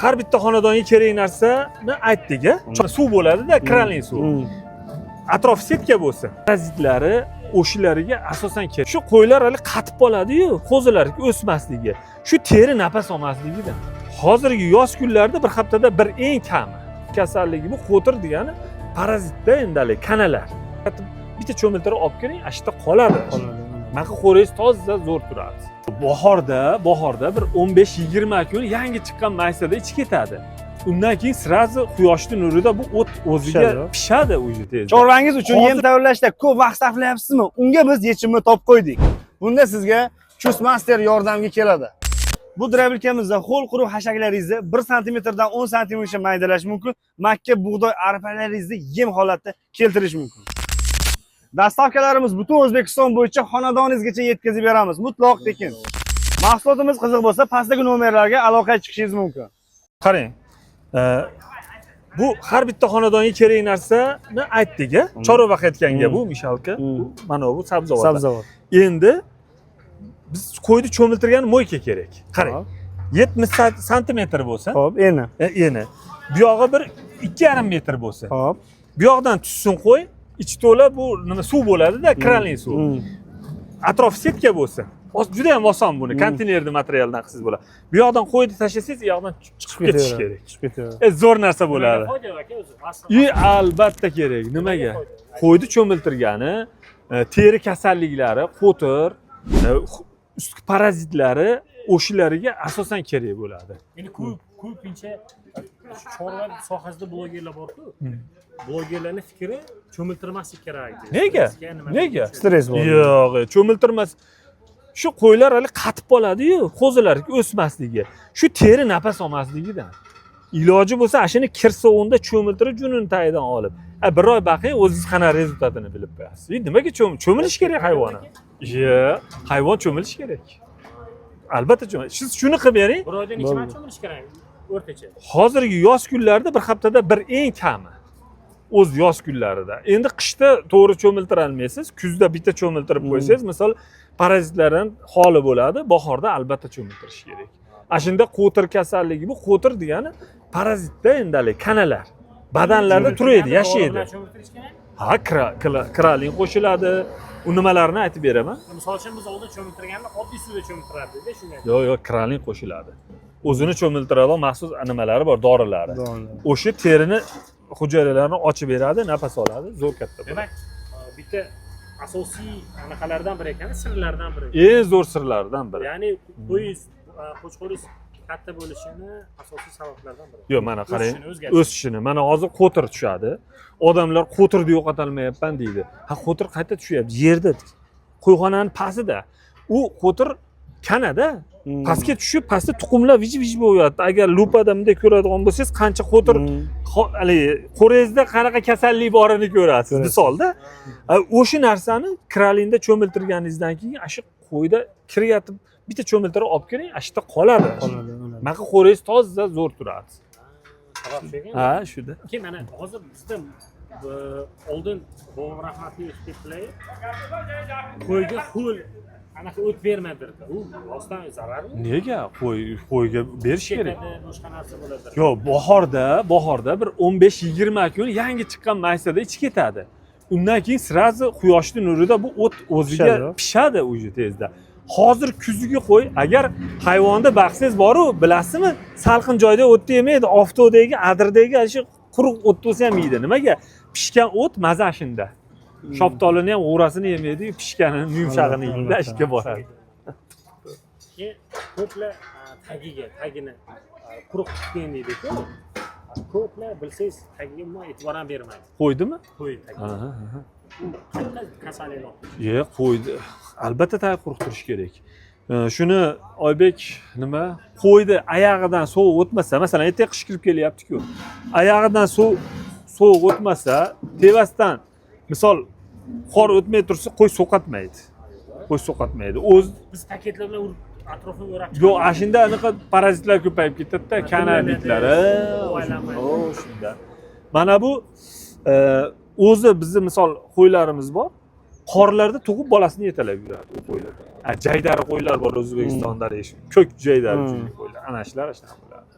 har bitta xonadonga kerak narsani aytdik. Suv bo'ladi-da, kranli suv. Atrof setka bo'lsa, parazitlari o'shalariga asosan kerak. Shu qo'ylar hali qatib qoladi-yu, qo'zalari o'smasligi, shu teri nafas olmasligidan. Hozirgi yoz kunlarida bir haftada bir eng kami kasalligi bu qo'tir degani parazitda endalik kanalar. Bitta cho'miltirib olib keling, ashta qoladi. Mana qo'ringiz toza zo'r turadi. Bahorda bir 15-20 kun yangi chiqqan maysada ichib ketadi. Undan keyin sirazi quyoshning nurida bu o't o'ziga pishadi o'zi tezda. Chorvangiz uchun yem tayyorlashda ko'p vaqt sarflayapsizmi? Unga biz yechimni topib qo'ydik. Bunda sizga Chusmaster yordamga keladi. Bu drabilkamizda ho'l quruq hashaklaringizni 1 sm dan 10 sm maydalash mumkin. Makka bug'doy arpalaringizni yem holatda keltirish mumkin. Dastavkalarimiz butun O'zbekiston bo'yicha xonadoningizgacha yetkazib beramiz. Mutlaq tekin. Mahsulotimiz qiziq bo'lsa, pastdagi nomerlarga aloqaga chiqishingiz mumkin. Qarang. Bu har bitta xonadonga kerak narsani aytdik. Chorva aytganga bu mishalka. Mana bu sabzavot. Endi biz qo'yni cho'miltirgan moyka kerak. Qarang. 70 sm bo'lsa, Xo'p, eni. Bu yog'i bir 2,5 metr bo'lsa. Xo'p. Bu yoqdan tushsin qo'y, ichi to'la bu nima suv bo'ladi-da, kranli suv. Atrof setka bo'lsa, juda ham oson buni konteynerli materialdan qilsiz bo'ladi. Bu yoqdan qo'yni tashlasangiz, u yoqdan chiqib ketish kerak. Chiqib ketadi. Zo'r narsa bo'ladi. Albatta kerak. Nimaga? Qo'yni cho'miltirgani, teri kasalliklari, qo'tir, ustki parazitlari o'shalariga asosan kerak bo'ladi. Endi ko'pincha chorva sohasida blogerlar bor-ku. Blogerlarning fikri cho'miltirmaslik kerak. Nega? Stress bor. Yo'q, cho'miltirmas. Shu qo'ylar hali qatib qoladi-yu, qo'zalari o'smasligi, shu teri nafas olmasligidan. Iloji bo'lsa, ashuni kir sovunda cho'miltirib junun tagidan olib, bir oy baqing, o'zingiz qana rezultatini bilib qo'yasiz. Nimaga cho'milish kerak hayvon? Hayvon cho'milish kerak. Albatta cho'milish. Siz shuni qilib bering. Bir oyda necha marta cho'milish kerak? O'rtacha. Hozirgi yoz kunlarida bir haftada bir eng kami. O'z yoz kunlarida. Endi qishda to'g'ri cho'miltira olmaysiz. Kuzda bitta cho'miltirib qo'ysangiz, misol parazitlardan xoli bo'ladi. Bahorda albatta cho'miltirish kerak. Ashunda qo'tir kasalligi, bu qo'tir degani parazitda endalik kanalar. Badanlarda turadi, yashaydi. Ha, kralin qo'shiladi. U nimalarni aytib beraman. Misol uchun biz oldin cho'miltirganda oddiy suvda cho'miltirardik-da, shunday. Yo'q, kralin qo'shiladi. O'zini cho'miltiradigan maxsus nimalari bor, dorilari. O'sha terini hujayralarni ochib beradi, nafas oladi, zo'r katta. Demak, bitta asosiy anaqalardan biri ekan, sirlardan biri. Eng zo'r sirlardan biri. Ya'ni qo'chqoringiz katta bo'lishini asosiy sabablardan biri. Yo'q, mana qarang, o'sishini. Mana hozir qo'tir tushadi. Odamlar qo'tirni yo'qotolmayapman deydi. Ha, qo'tir qayta tushyapti, yerda. Qo'yxonaning pastida. U qo'tir kanada. Pastga tushib, pastda tuxumlar vij-vij bo'lyapti. Agar lupada bunday ko'radigan bo'lsangiz, qancha qo'tir qo'ringizda qanaqa kasallik borini ko'rasiz. Misolda, o'sha narsani kralinda cho'miltirganingizdan keyin shu qo'yda kiryatib bitta cho'miltirib olib keling, ashta qoladi. Mana qo'ringiz toza zo'r turadi. Ha, shuda. Keyin mana hozir bizda oldin bobom rahmatli aytibdilar, qo'yga ho'l anaqa o't bermadirdi. U rostdan zararmi? Nega? Qo'yga berish kerak. Boshqa narsa bo'ladi. Yo'q, bahorda bir 15-20 kun yangi chiqqan maysada ichib ketadi. Undan keyin sirazi quyoshning nurida bu o't o'ziga pishadi o'zi tezda. Hozir kuzgi qo'y, agar hayvonda baxtsiz bor-u, bilasizmi, salqin joyda o't yemaydi, oftobdagi, adirdagi shu quruq o't bo'lsa ham yeydi. Nimaga? Pishgan o't maza shunda. Shoptolini ham o'rasini yemaydi, pishganini, yumshog'ini yeydi, ishga boradi. Keyin ko'plar tagini quruq tutgan deydi-ku. Ko'plar bilsangiz tagiga umuman e'tibor ham bermaydi. Qo'ydimi? Qo'y tagiga. Qanday kasallik? Yo'q, qo'ydi. Albatta tagi quruq turish kerak. Shuni Oybek qo'ydi oyog'idan sovuq o'tmasa, masalan, ertaga qish kirib kelyapti-ku. Oyog'idan sovuq o'tmasa, tevasdan misol qor o'tmay tursa, qo'y so'qatmaydi. Biz paketlar bilan atrofini o'rab. Yo'q, ashunda anaqa parazitlar ko'payib ketadi-da, kanalitlari. Shunda. Mana bu o'zi bizni misol qo'ylarimiz bor. Qorlarda tug'ib bolasini yetalab yuradi u qo'ylar. Jaydari qo'ylar bor O'zbekistonda, ko'k jaydari qo'ylar. Ana shular bo'ladi.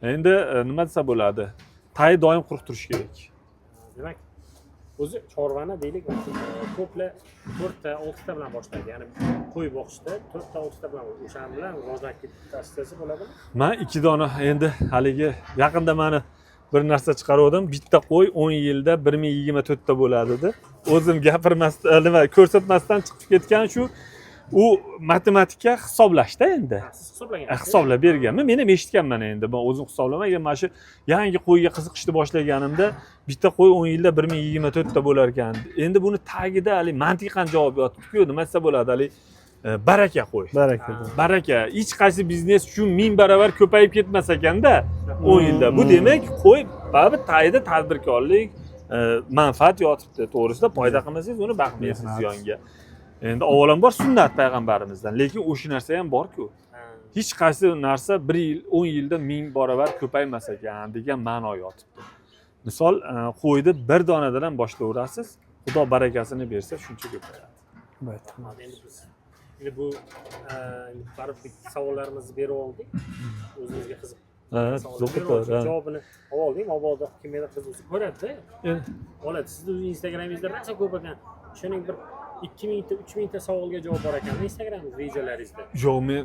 Endi nima desa bo'ladi? Tay doim quruq turishi kerak. Demak, o'zi chorvani deylik, ko'plar 4 ta 6 ta bilan boshlaydi. Ya'ni qo'y boqishda 4 ta 6 ta bilan o'sha bilan rivojlanib ketishsa bo'ladimi? Men 2 dona endi haligi yaqinda meni bir narsa chiqargandim. Bitta qo'y 10 yilda 1024 ta bo'ladi dedi. O'zim gapirmasdan, nima ko'rsatmasdan chiqib ketgan shu u matematika hisoblashda endi. Siz hisoblagan. Hisoblab berganman. Men ham eshitganman endi. Men o'zim hisoblamagan. Mana shu yangi qo'yga qiziqishni boshlaganimda bitta qo'y 10 yilda 1024 ta bo'lar ekan. Endi buni tagida hali mantiqan javob yotibdi-ku. Nima desa bo'ladi hali baraka qo'y. Baraka. Baraka. Hech qaysi biznes uchun 1000 barobar ko'payib ketmas ekanda 10 yilda. Bu demak qo'y baribir tagida tadbirkorlik, manfaat yotibdi. To'g'risida foyda qilmasangiz uni baqmaysiz ziyonga. Endi avvalambor sunnat payg'ambarimizdan, lekin o'sha narsa ham bor-ku. Hech qaysi narsa 1 yil, 10 yilda 1000 barobar ko'paymas ekan degan ma'no yotibdi. Misol, qo'yni bir donadan ham boshlayverasiz, Xudo barakasini bersa shuncha ko'payadi. Endi bu baribir savollarimizni berib oldik. O'zimizga qiziq. Javobini oldik. Mabodo kimgadir qiziq ko'radi-da. Oladi. Sizni Instagramingizda narsa ko'p ekan. Shuning bir 2000 ta 3000 ta savolga javob bor ekan Instagram rejalaringizda. Yo'q, men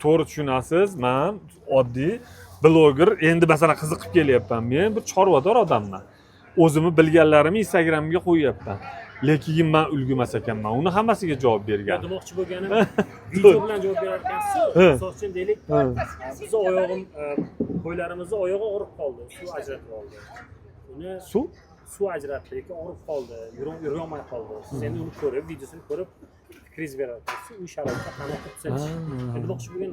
to'g'ri tushunasiz. Men oddiy bloger, endi masalan qiziqib kelyapman. Men bir chorvador odamman. O'zimni bilganlarimni Instagramga qo'yyapman. Lekin men ulgumas ekanman. Uni hammasiga javob bergan. Demoqchi bo'lganim, video bilan javob berar ekansiz. Misol uchun deylik, bizni oyog'im, qo'ylarimizni oyog'i og'rib qoldi, suv ajratib oldi. Uni suv ajratdi, lekin og'rib qoldi, yurolmay qoldi. Siz endi uni ko'rib, videosini ko'rib fikringiz berasiz. U sharoitda qanaqa tuzatish. Demoqchi bo'lgan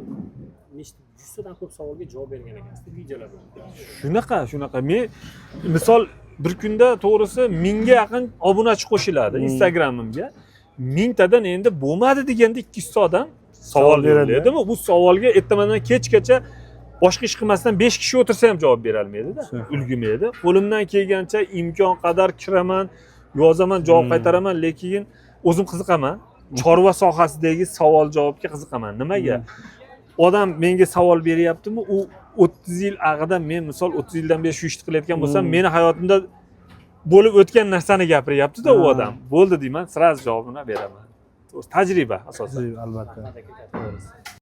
nechta 100 tadan ko'p savolga javob bergan ekansiz videolar bilan. Shunaqa. Men misol bir kunda to'g'risi 1000 ga yaqin obunachi qo'shiladi Instagramimga. 1000 tadan endi bo'lmadi deganda 200 ta odam savol beradimi? Bu savolga ertamandan kechgacha boshqa ish qilmasdan 5 kishi o'tirsa ham javob bera olmaydi-da, ulgumaydi. Qo'limdan kelgancha imkon qadar kiraman, yozaman, javob qaytaraman, lekin o'zim qiziqaman. Chorva sohasidagi savol-javobga qiziqaman. Nimaga? Odam menga savol beryaptimi? U 30 yil ag'ida men misol 30 yildan beri shu ishni qilayotgan bo'lsam, meni hayotimda bo'lib o'tgan narsani gapiryapti-da u odam. Bo'ldi deyman, sraz javobini beraman. Tajriba asosan. Albatta.